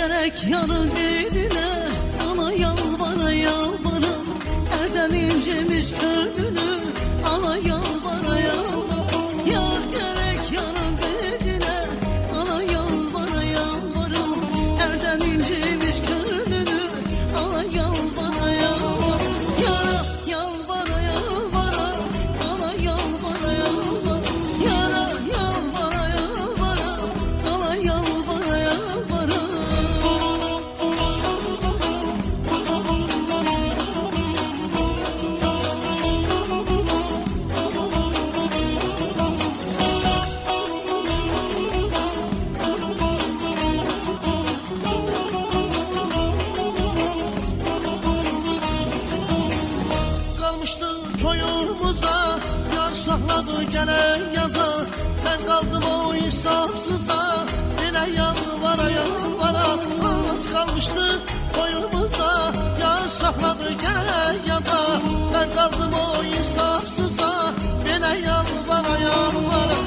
gerek yarın eline, ana yalvara yalvara, elden incemiş kördünü, ana yalvara yalvara. Yar gerek yarın eline, ana yalvara yalvara, elden incemiş kördünü, ana yalvara yalvara. Yara yalvara yalvara, ana yalvara yalvara. Yara yalvara yalvara, ana yalvara yalvara. Kalmıştı toyumuza, yar sakladı gene yaza. Ben kaldım o insafsıza, yine yalvara yalvara. Az kalmıştı toyumuza, yar sakladı gene yaza. Ben kaldım o insafsıza, yine yalvara yalvara.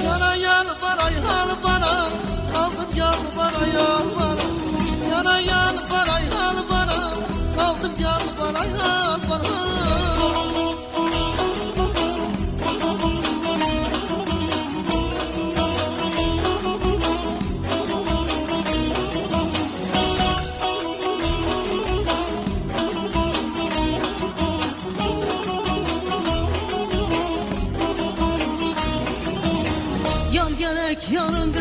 Yana yalvara yalvara, kaldım yalvara yalvara. Yana yalvara yalvara, kaldım yalvara yalvara. Yar gerek yarın